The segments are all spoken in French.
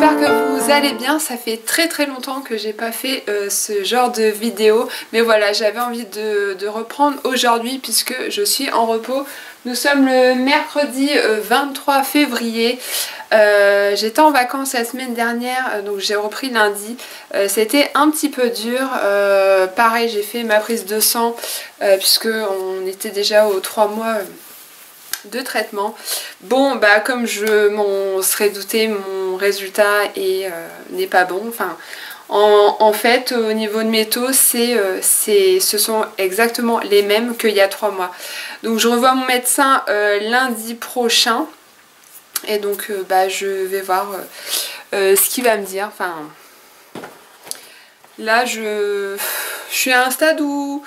j'espère que vous allez bien. Ça fait très longtemps que j'ai pas fait ce genre de vidéo, mais voilà, j'avais envie de reprendre aujourd'hui puisque je suis en repos. Nous sommes le mercredi 23 février. J'étais en vacances la semaine dernière, donc j'ai repris lundi. C'était un petit peu dur. Pareil, j'ai fait ma prise de sang puisque on était déjà aux 3 mois de traitement. Bon, bah comme je m'en serais douté, mon résultat n'est pas bon. Enfin, en fait, au niveau de mes taux, ce sont exactement les mêmes qu'il y a 3 mois. Donc je revois mon médecin lundi prochain. Et donc bah, je vais voir ce qu'il va me dire. Enfin, là, je suis à un stade où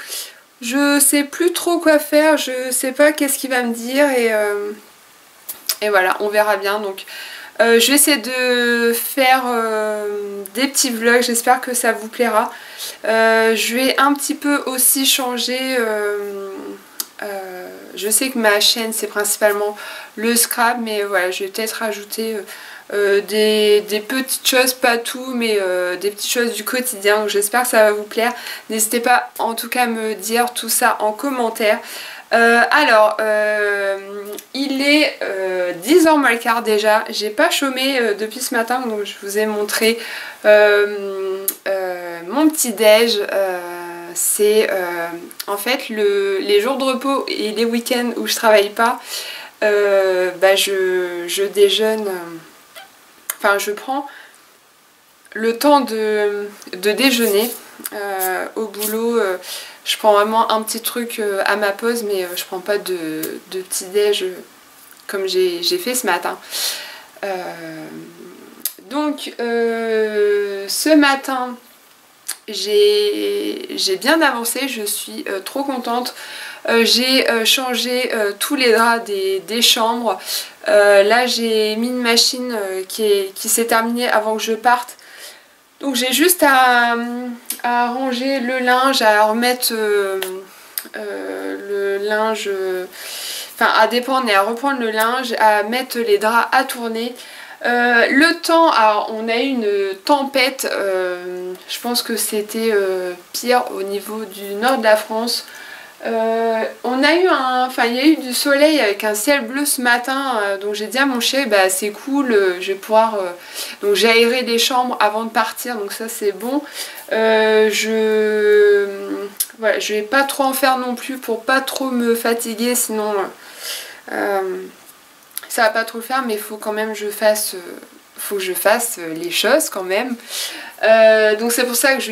je sais plus trop quoi faire, je sais pas qu'est-ce qu'il va me dire et voilà, on verra bien. Donc je vais essayer de faire des petits vlogs, j'espère que ça vous plaira. Je vais un petit peu aussi changer, je sais que ma chaîne c'est principalement le scrap, mais voilà, je vais peut-être rajouter des petites choses, pas tout, mais des petites choses du quotidien. Donc j'espère que ça va vous plaire. N'hésitez pas en tout cas à me dire tout ça en commentaire. Alors, il est 10h moins le quart déjà. J'ai pas chômé depuis ce matin, donc je vous ai montré mon petit déj. C'est en fait les jours de repos et les week-ends où je travaille pas, bah je déjeune. Enfin, je prends le temps de déjeuner au boulot. Je prends vraiment un petit truc à ma pause, mais je prends pas de petit déj comme j'ai fait ce matin. Donc ce matin j'ai bien avancé, je suis trop contente. J'ai changé tous les draps des chambres. Là j'ai mis une machine qui s'est terminée avant que je parte. Donc j'ai juste à ranger le linge, à remettre le linge, enfin à dépendre et à reprendre le linge, à mettre les draps à tourner. Le temps, alors on a eu une tempête, je pense que c'était pire au niveau du nord de la France. On a eu il y a eu du soleil avec un ciel bleu ce matin, donc j'ai dit à mon chéri, bah c'est cool, je vais pouvoir, donc j'ai aéré les chambres avant de partir, donc ça c'est bon. Voilà, je vais pas trop en faire non plus pour pas trop me fatiguer, sinon ça va pas trop le faire, mais il faut quand même que je fasse les choses quand même. Donc c'est pour ça que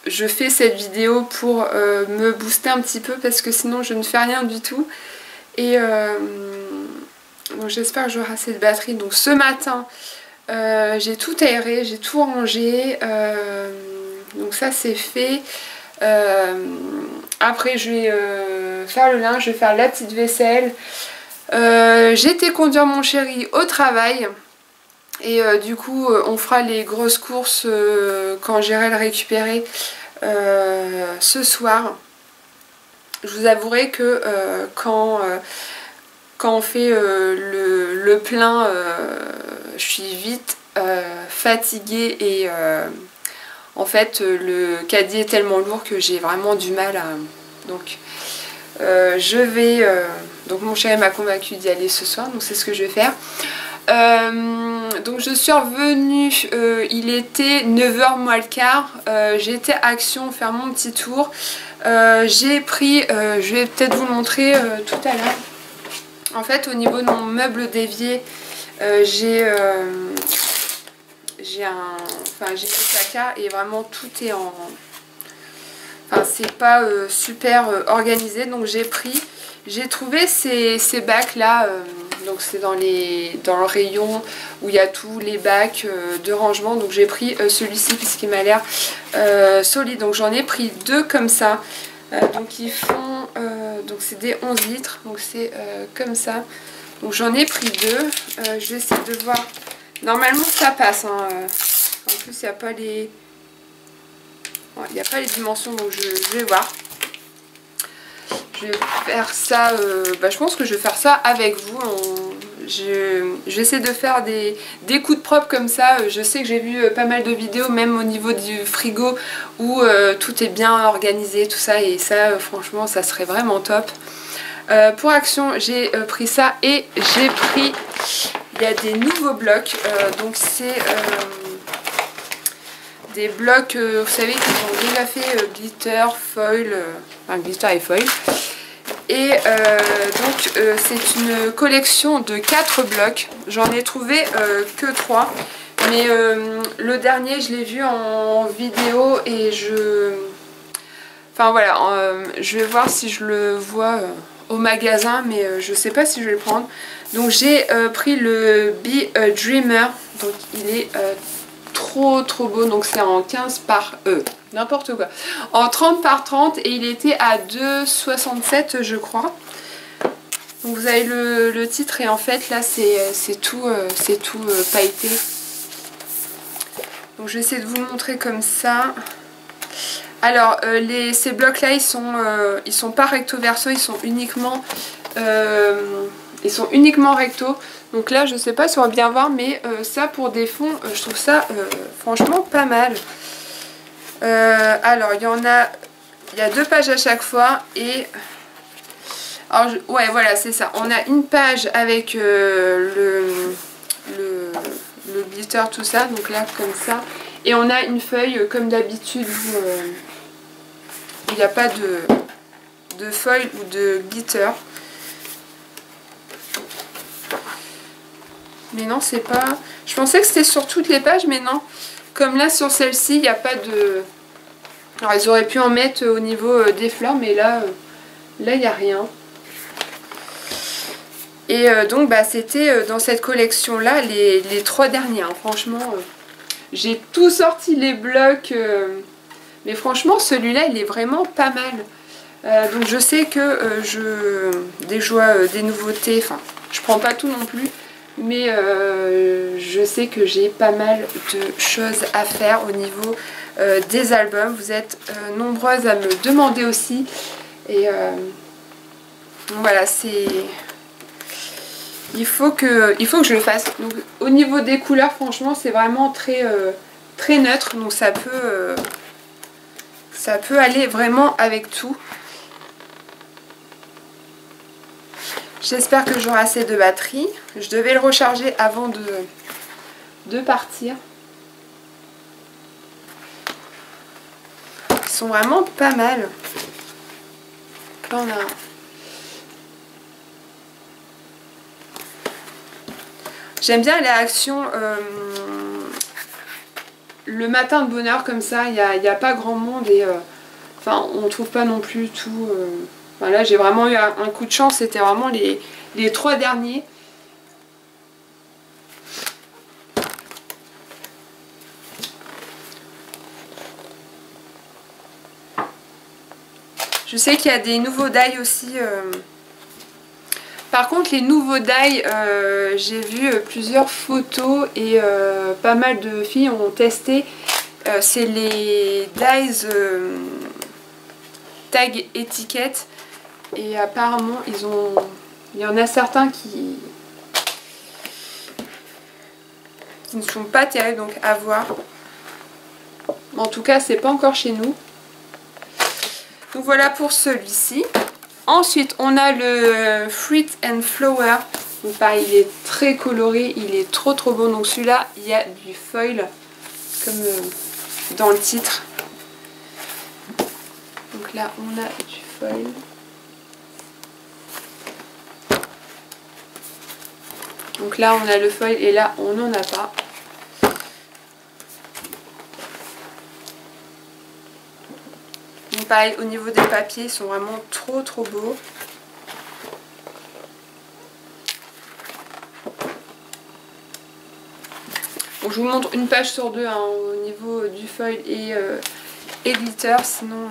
je fais cette vidéo pour me booster un petit peu, parce que sinon je ne fais rien du tout. Et donc j'espère que j'aurai assez de batterie. Donc ce matin j'ai tout aéré, j'ai tout rangé, donc ça c'est fait. Après je vais faire le linge, je vais faire la petite vaisselle. J'ai été conduire mon chéri au travail. Et du coup on fera les grosses courses quand j'irai le récupérer ce soir. Je vous avouerai que quand on fait le plein, je suis vite fatiguée et en fait le caddie est tellement lourd que j'ai vraiment du mal à... Donc je vais... donc mon chéri m'a convaincu d'y aller ce soir, donc c'est ce que je vais faire. Donc je suis revenue, il était 9h moins le quart, j'ai été à Action faire mon petit tour. J'ai pris, je vais peut-être vous le montrer tout à l'heure. En fait au niveau de mon meuble d'évier, j'ai des placards et vraiment tout est en... Enfin c'est pas super organisé, donc j'ai trouvé ces bacs là, donc c'est dans le rayon où il y a tous les bacs de rangement. Donc j'ai pris celui-ci puisqu'il m'a l'air solide, donc j'en ai pris deux comme ça. Donc ils font, donc c'est des 11 litres, donc c'est comme ça. Donc j'en ai pris deux, je vais essayer de voir, normalement ça passe, hein. En plus il n'y a pas les... Il n'y a pas les dimensions, donc je vais voir. Je vais faire ça, je pense que je vais faire ça avec vous. j'essaie de faire des coups de propre comme ça. Je sais que j'ai vu pas mal de vidéos, même au niveau du frigo, où tout est bien organisé, tout ça, et ça franchement ça serait vraiment top. Pour Action, j'ai pris ça, et j'ai pris, il y a des nouveaux blocs, donc c'est des blocs, vous savez, qui ont déjà fait glitter, foil, enfin glitter et foil. Et donc c'est une collection de 4 blocs, j'en ai trouvé que 3, mais le dernier je l'ai vu en vidéo et enfin voilà, je vais voir si je le vois au magasin, mais je sais pas si je vais le prendre. Donc j'ai pris le Be a Dreamer, donc il est trop beau, donc c'est en 15 par n'importe quoi, en 30 par 30, et il était à 2,67 je crois. Donc vous avez le titre, et en fait là c'est tout pailleté. Donc je vais essayer de vous le montrer comme ça. Alors ces blocs là ils sont pas recto verso, ils sont uniquement recto. Donc là je sais pas si on va bien voir, mais ça pour des fonds je trouve ça franchement pas mal. Alors il y a 2 pages à chaque fois, et alors ouais voilà c'est ça, on a une page avec le glitter tout ça, donc là comme ça, et on a une feuille comme d'habitude où il n'y a pas de foil ou de glitter. Mais non, c'est pas... Je pensais que c'était sur toutes les pages, mais non. Comme là, sur celle-ci, il n'y a pas de... Alors, ils auraient pu en mettre au niveau des fleurs, mais là, il n'y a rien. Et donc, bah, c'était dans cette collection-là, les 3 derniers. Hein. Franchement, j'ai tout sorti les blocs. Mais franchement, celui-là, il est vraiment pas mal. Donc, je sais que des joies, des nouveautés... Enfin, je prends pas tout non plus. Mais je sais que j'ai pas mal de choses à faire au niveau des albums. Vous êtes nombreuses à me demander aussi. Et voilà, c'est... Il faut que je le fasse. Donc, au niveau des couleurs, franchement, c'est vraiment très neutre. Donc ça peut aller vraiment avec tout. J'espère que j'aurai assez de batterie. Je devais le recharger avant de partir. Ils sont vraiment pas mal. Là on a... J'aime bien les actions le matin de bonne heure comme ça. Il n'y a pas grand monde, et enfin on trouve pas non plus tout... Enfin, là j'ai vraiment eu un coup de chance, c'était vraiment les 3 derniers. Je sais qu'il y a des nouveaux die aussi. Par contre les nouveaux die, j'ai vu plusieurs photos, et pas mal de filles ont testé. C'est les dies tag étiquette. Et apparemment, il y en a certains qui ne sont pas terribles, donc à voir. En tout cas, c'est pas encore chez nous. Donc voilà pour celui-ci. Ensuite, on a le Fruit and Flower. Donc pareil, il est très coloré, il est trop beau. Donc celui-là, il y a du foil, comme dans le titre. Donc là, on a du foil. Donc là on a le foil, et là on n'en a pas. Donc pareil, au niveau des papiers, ils sont vraiment trop beaux. Donc je vous montre une page sur 2 hein, au niveau du foil et glitter, sinon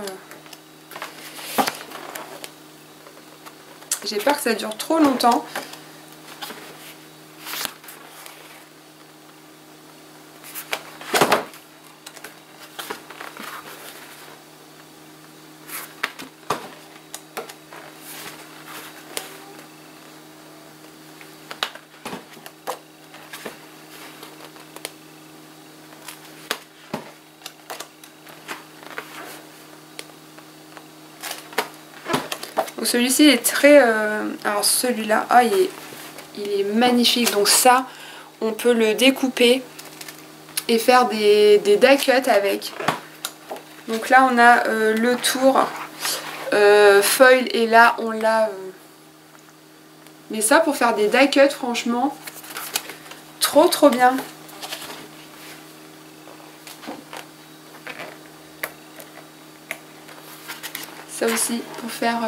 j'ai peur que ça dure trop longtemps. Donc celui-ci est très... alors celui-là, ah, il est magnifique. Donc ça, on peut le découper et faire des die cuts avec. Donc là on a le tour foil et là on l'a... Mais ça pour faire des die cuts, franchement, trop bien. Ça aussi pour faire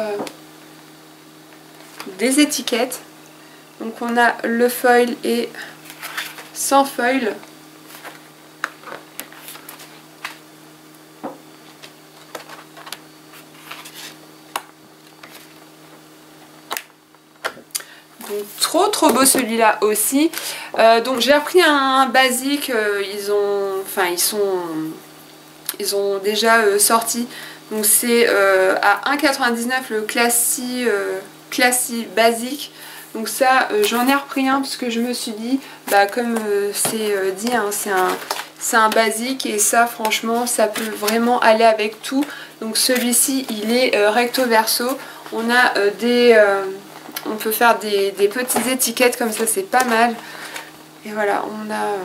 des étiquettes. Donc on a le foil et sans foil. Donc trop beau celui-là aussi. Donc j'ai repris un basique, ils ont déjà sorti. Donc c'est à 1,99 le Classy basique. Donc ça j'en ai repris un parce que je me suis dit, bah comme c'est dit, hein, c'est un basique et ça franchement ça peut vraiment aller avec tout. Donc celui-ci il est recto verso. On a on peut faire des petites étiquettes comme ça, c'est pas mal. Et voilà, on a...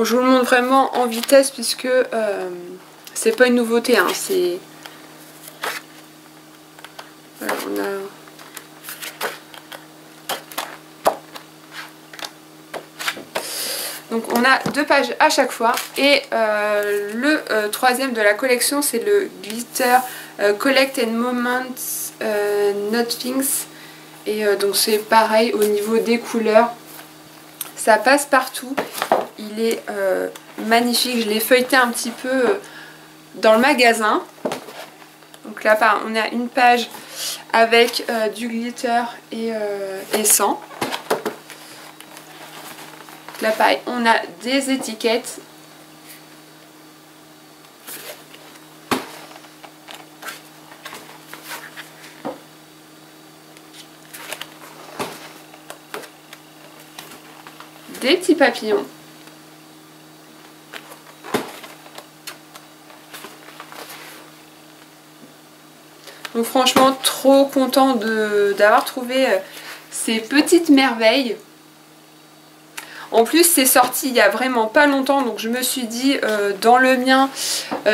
je vous le montre vraiment en vitesse puisque c'est pas une nouveauté, hein, c'est... Voilà, on a... Donc on a 2 pages à chaque fois et le troisième de la collection c'est le Glitter Collect and Moments Not Things. Et donc c'est pareil au niveau des couleurs, ça passe partout, il est magnifique. Je l'ai feuilleté un petit peu dans le magasin. Donc là on a une page avec du glitter et sans. Là pareil on a des étiquettes. Des petits papillons. Donc franchement trop content d'avoir trouvé ces petites merveilles. En plus c'est sorti il y a vraiment pas longtemps, donc je me suis dit dans le mien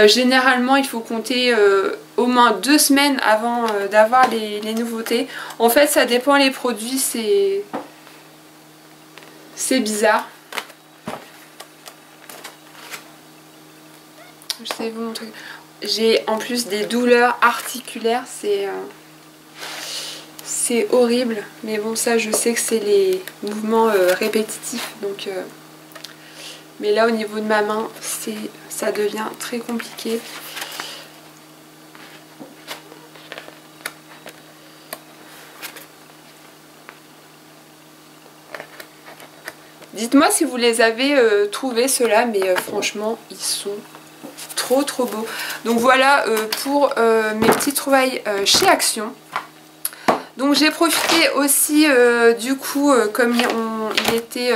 généralement il faut compter au moins 2 semaines avant d'avoir les nouveautés. En fait ça dépend les produits, c'est bizarre. Je vais vous montrer. J'ai en plus des douleurs articulaires, c'est horrible. Mais bon ça je sais que c'est les mouvements répétitifs. Donc, mais là au niveau de ma main ça devient très compliqué. Dites-moi si vous les avez trouvés ceux-là, mais franchement ils sont trop beaux. Donc voilà pour mes petites trouvailles chez Action. Donc j'ai profité aussi du coup comme il était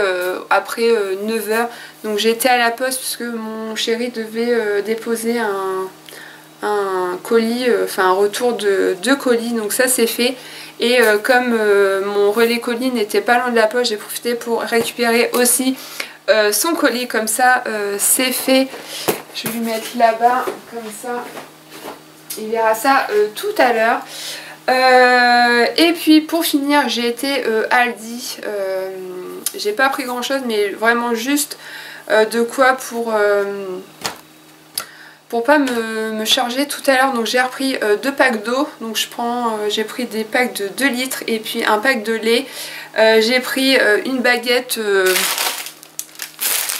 après 9 h, donc j'étais à la poste puisque mon chéri devait déposer un colis, enfin un retour de 2 colis, donc ça c'est fait. Et comme mon relais colis n'était pas loin de la poste, j'ai profité pour récupérer aussi son colis, comme ça c'est fait. Je vais lui mettre là-bas, comme ça il verra ça tout à l'heure. Et puis pour finir j'ai été Aldi, j'ai pas pris grand chose mais vraiment juste de quoi pour pas me charger tout à l'heure. Donc j'ai repris 2 packs d'eau, donc j'ai pris des packs de 2 litres et puis un pack de lait. J'ai pris une baguette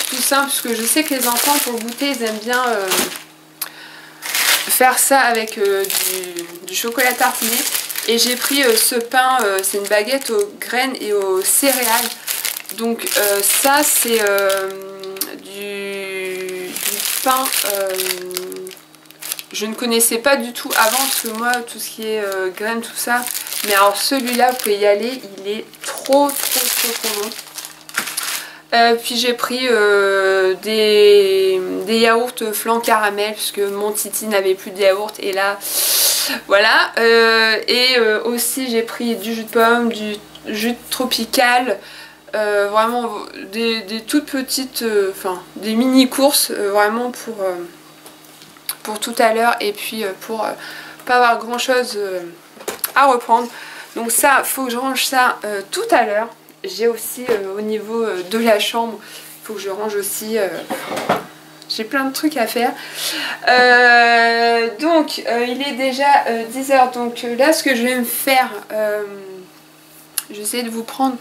tout simple parce que je sais que les enfants pour goûter ils aiment bien faire ça avec du chocolat tartiné. Et j'ai pris ce pain, c'est une baguette aux graines et aux céréales. Donc ça c'est du pain, je ne connaissais pas du tout avant parce que moi tout ce qui est graines tout ça. Mais alors celui-là vous pouvez y aller, il est trop bon. Puis j'ai pris des yaourts flan caramel puisque mon Titi n'avait plus de yaourt et là Voilà, aussi j'ai pris du jus de pomme, du jus tropical, vraiment des toutes petites, enfin des mini courses vraiment pour tout à l'heure, et puis pour pas avoir grand chose à reprendre. Donc ça, faut que je range ça tout à l'heure. J'ai aussi au niveau de la chambre, il faut que je range aussi, j'ai plein de trucs à faire. Donc il est déjà 10 h, donc là ce que je vais me faire, je vais essayer de vous prendre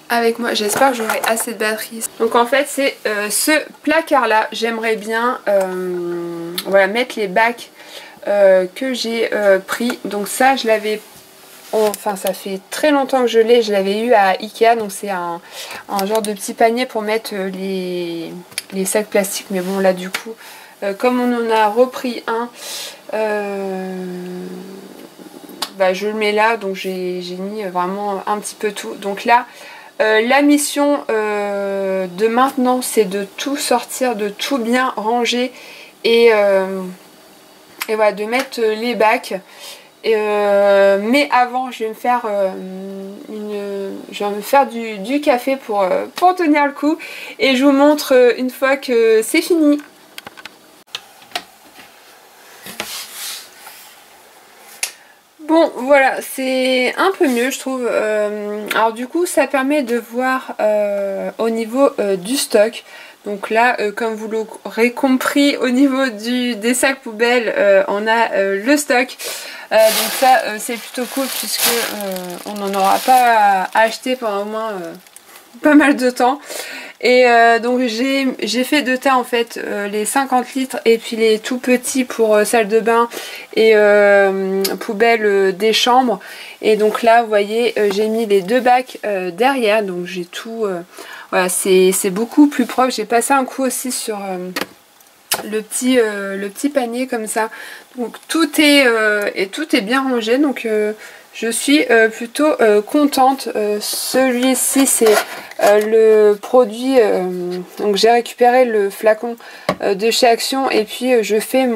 avec moi, j'espère que j'aurai assez de batterie. Donc en fait c'est ce placard là, j'aimerais bien voilà, mettre les bacs que j'ai pris. Donc ça je l'avais, enfin ça fait très longtemps que je l'avais eu à Ikea, donc c'est un genre de petit panier pour mettre les sacs plastiques, mais bon là du coup comme on en a repris un, bah, je le mets là, donc j'ai mis vraiment un petit peu tout. Donc là la mission de maintenant c'est de tout sortir, de tout bien ranger et voilà, de mettre les bacs. Mais avant je vais me faire du café pour tenir le coup, et je vous montre une fois que c'est fini. Bon voilà, c'est un peu mieux je trouve. Alors du coup ça permet de voir au niveau du stock. Donc là, comme vous l'aurez compris, au niveau des sacs poubelles, on a le stock. Donc ça, c'est plutôt cool, puisque on n'en aura pas à acheter pendant au moins pas mal de temps. Et donc j'ai fait deux tas en fait, les 50 litres et puis les tout petits pour salle de bain et poubelle des chambres. Et donc là, vous voyez, j'ai mis les deux bacs derrière, donc j'ai tout... voilà, c'est beaucoup plus propre. J'ai passé un coup aussi sur le petit panier comme ça. Donc tout est bien rangé. Donc je suis plutôt contente. Celui-ci c'est le produit. Donc j'ai récupéré le flacon de chez Action, et puis je fais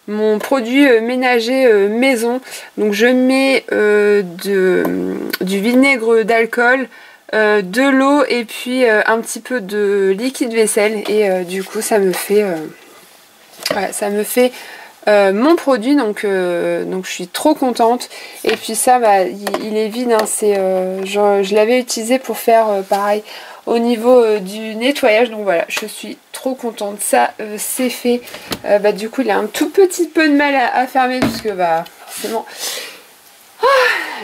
mon produit ménager maison. Donc je mets du vinaigre d'alcool, de l'eau et puis un petit peu de liquide vaisselle, et du coup ça me fait voilà, ça me fait mon produit, donc je suis trop contente. Et puis ça, bah, il est vide, hein, je l'avais utilisé pour faire pareil au niveau du nettoyage, donc voilà, je suis trop contente. Ça c'est fait. Bah, du coup il a un tout petit peu de mal à fermer, parce que bah forcément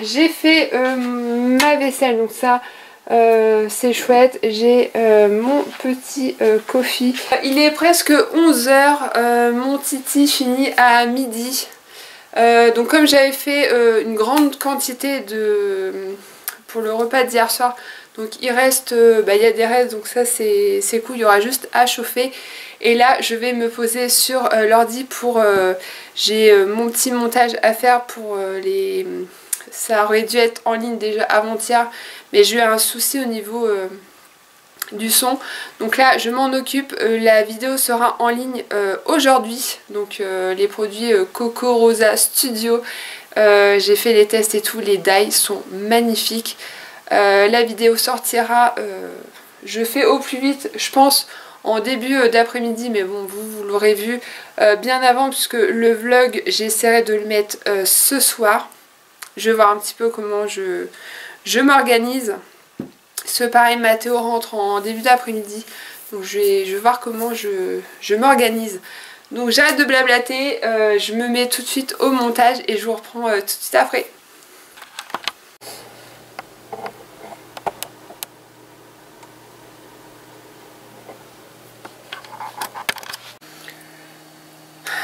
j'ai fait ma vaisselle, donc ça c'est chouette. J'ai mon petit coffee. Il est presque 11 h, mon titi finit à midi. Donc comme j'avais fait une grande quantité pour le repas d'hier soir, donc il reste, bah, il y a des restes, donc ça c'est cool, il y aura juste à chauffer. Et là je vais me poser sur l'ordi pour... j'ai mon petit montage à faire pour les... Ça aurait dû être en ligne déjà avant-hier, mais j'ai eu un souci au niveau du son. Donc là je m'en occupe, la vidéo sera en ligne aujourd'hui. Donc les produits Coco Rosa Studio, j'ai fait les tests et tout, les dies sont magnifiques. La vidéo sortira, je fais au plus vite, je pense en début d'après-midi, mais bon vous l'aurez vu bien avant, puisque le vlog j'essaierai de le mettre ce soir. Je vais voir un petit peu comment je m'organise. Ce pareil, Mathéo rentre en début d'après-midi, donc je vais voir comment je m'organise. Donc j'arrête de blablater, je me mets tout de suite au montage et je vous reprends tout de suite après.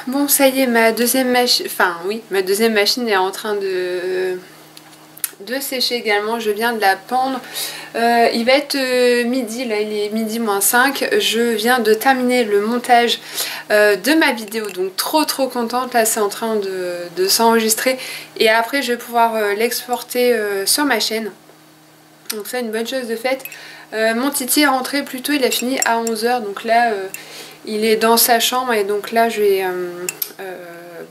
Bon, ça y est, ma deuxième machine, ma deuxième machine est en train de sécher également. Je viens de la pendre. Il va être midi, là il est midi moins 5. Je viens de terminer le montage de ma vidéo, donc trop contente. Là c'est en train de s'enregistrer, et après je vais pouvoir l'exporter sur ma chaîne. Donc ça, une bonne chose de faite. Mon titi est rentré plus tôt, il a fini à 11 h, donc là il est dans sa chambre, et donc là je vais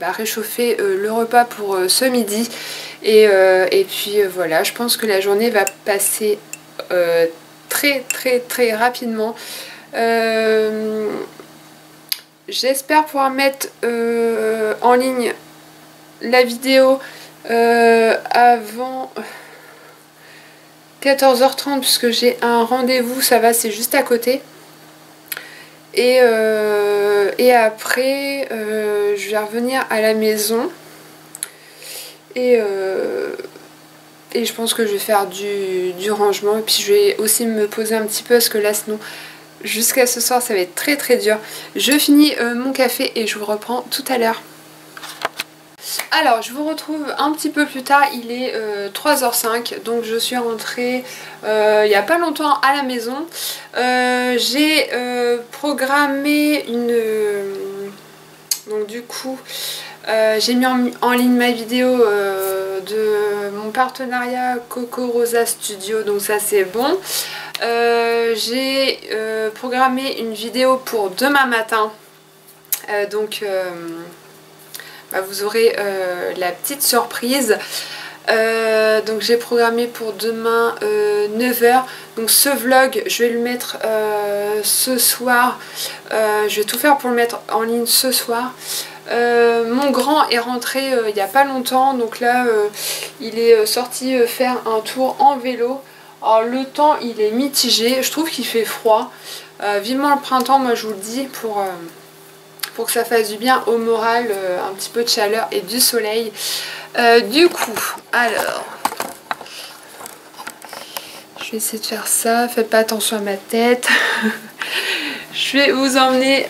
réchauffer le repas pour ce midi. Et puis voilà, je pense que la journée va passer très rapidement. J'espère pouvoir mettre en ligne la vidéo avant 14h30 puisque j'ai un rendez-vous, ça va, c'est juste à côté. Et après je vais revenir à la maison et je pense que je vais faire du rangement et puis je vais aussi me poser un petit peu parce que là sinon jusqu'à ce soir ça va être très dur. Je finis mon café et je vous reprends tout à l'heure. Alors je vous retrouve un petit peu plus tard, il est 3h05, donc je suis rentrée il n'y a pas longtemps à la maison. J'ai programmé une... donc du coup j'ai mis en ligne ma vidéo de mon partenariat Coco Rosa Studio, donc ça c'est bon. J'ai programmé une vidéo pour demain matin, vous aurez la petite surprise. Donc j'ai programmé pour demain 9h. Donc ce vlog je vais le mettre ce soir. Je vais tout faire pour le mettre en ligne ce soir. Mon grand est rentré il n'y a pas longtemps, donc là il est sorti faire un tour en vélo. Alors le temps il est mitigé, je trouve qu'il fait froid. Vivement le printemps, moi je vous le dis, pour que ça fasse du bien au moral, un petit peu de chaleur et du soleil. Du coup, alors, je vais essayer de faire ça, faites pas attention à ma tête. Je vais vous emmener,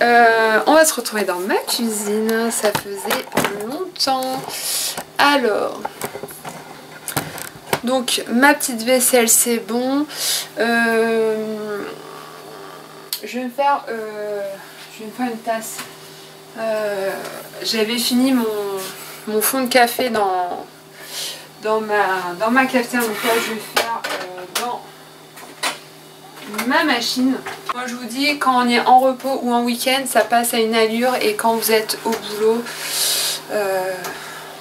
on va se retrouver dans ma cuisine, ça faisait longtemps. Alors, donc ma petite vaisselle c'est bon. Je vais me faire une tasse. J'avais fini mon fond de café dans ma cafetière, donc là je vais faire dans ma machine. Moi je vous dis, quand on est en repos ou en week-end ça passe à une allure, et quand vous êtes au boulot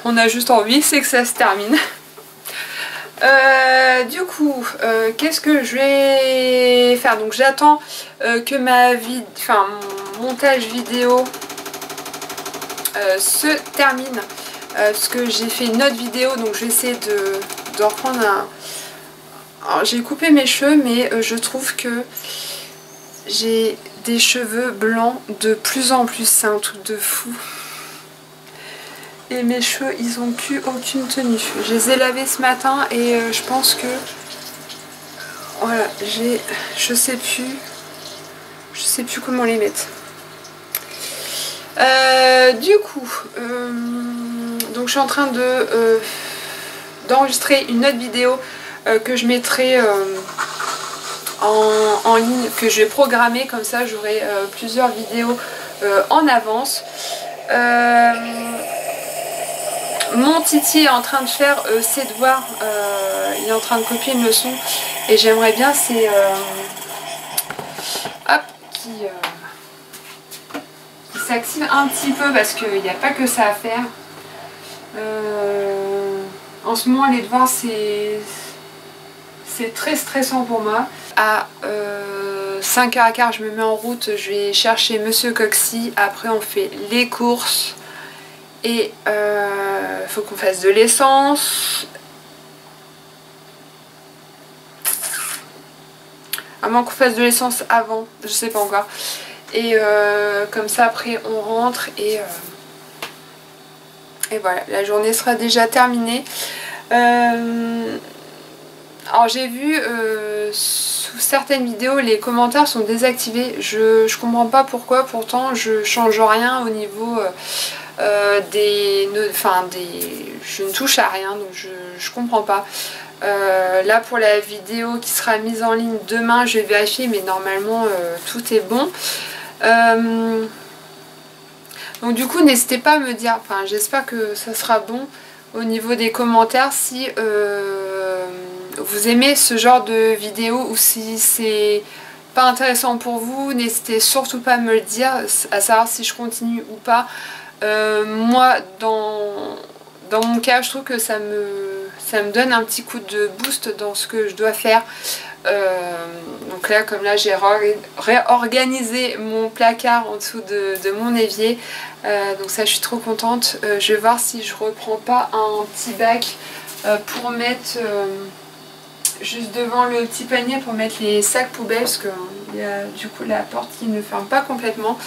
on a juste envie, c'est que ça se termine. Du coup qu'est-ce que je vais faire? Donc j'attends que mon montage vidéo se termine, parce que j'ai fait une autre vidéo, donc je vais essayer de reprendre un... Alors j'ai coupé mes cheveux, mais je trouve que j'ai des cheveux blancs de plus en plus, c'est un truc de fou. Et mes cheveux ils ont plus aucune tenue. Je les ai lavés ce matin et je pense que voilà, je sais plus comment les mettre. Du coup donc je suis en train d'enregistrer une autre vidéo que je mettrai en ligne, que je vais programmer, comme ça j'aurai plusieurs vidéos en avance. Mon Titi est en train de faire ses devoirs, il est en train de copier une leçon et j'aimerais bien qu'il s'active un petit peu, parce qu'il n'y a pas que ça à faire. En ce moment les devoirs c'est très stressant pour moi. À 5h15 je me mets en route, je vais chercher Monsieur Coxy, après on fait les courses et faut qu'on fasse de l'essence. À moins qu'on fasse de l'essence avant, je sais pas encore. Et comme ça après on rentre et voilà, la journée sera déjà terminée. Alors j'ai vu sous certaines vidéos les commentaires sont désactivés. Je comprends pas pourquoi, pourtant je change rien au niveau je ne touche à rien, donc je comprends pas. Là pour la vidéo qui sera mise en ligne demain, je vais vérifier, mais normalement tout est bon. Donc du coup n'hésitez pas à me dire, enfin j'espère que ça sera bon au niveau des commentaires, si vous aimez ce genre de vidéo ou si c'est pas intéressant pour vous. N'hésitez surtout pas à me le dire, à savoir si je continue ou pas. Moi, dans mon cas, je trouve que ça me donne un petit coup de boost dans ce que je dois faire. Donc là, comme là, j'ai réorganisé mon placard en dessous de mon évier. Donc ça, je suis trop contente. Je vais voir si je reprends pas un petit bac pour mettre juste devant le petit panier pour mettre les sacs poubelles, parce qu'il y a du coup la porte qui ne ferme pas complètement.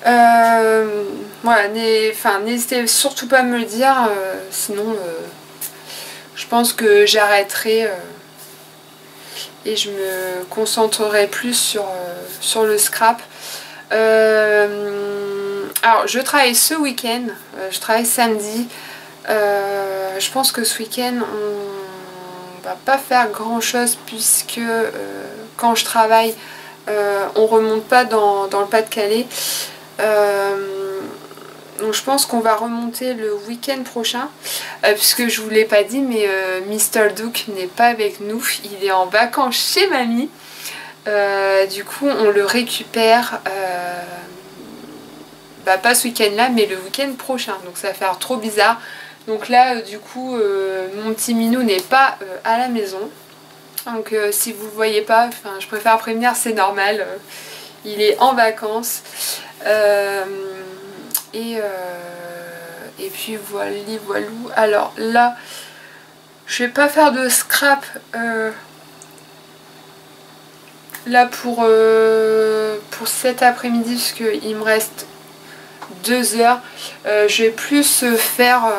Voilà, n'hésitez surtout pas à me le dire, sinon je pense que j'arrêterai et je me concentrerai plus sur le scrap. Alors je travaille ce week-end, je travaille samedi. Je pense que ce week-end on va pas faire grand chose puisque quand je travaille on remonte pas dans le Pas-de-Calais. Donc je pense qu'on va remonter le week-end prochain, puisque je vous l'ai pas dit, mais Mr. Duke n'est pas avec nous, il est en vacances chez mamie. Du coup on le récupère pas ce week-end là mais le week-end prochain, donc ça va faire trop bizarre. Donc là du coup mon petit minou n'est pas à la maison, donc si vous le voyez pas, je préfère prévenir, c'est normal, il est en vacances. Et puis voilou. Alors là, je vais pas faire de scrap là pour cet après-midi, parce qu'il me reste 2 heures. Je vais plus faire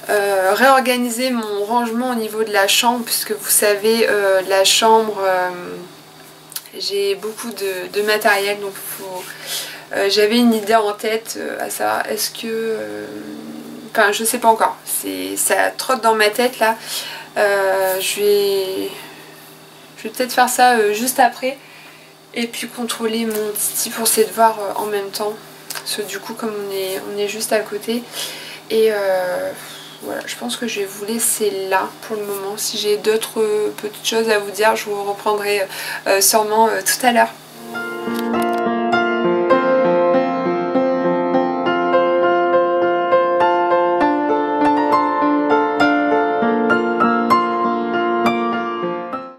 réorganiser mon rangement au niveau de la chambre, puisque vous savez, la chambre, j'ai beaucoup de matériel, donc j'avais une idée en tête à savoir est-ce que... Enfin je sais pas encore, ça trotte dans ma tête là. Je vais peut-être faire ça juste après. Et puis contrôler mon Titi pour ses devoirs en même temps. Parce que du coup comme on est juste à côté. Et voilà, je pense que je vais vous laisser là pour le moment. Si j'ai d'autres petites choses à vous dire, je vous reprendrai sûrement tout à l'heure.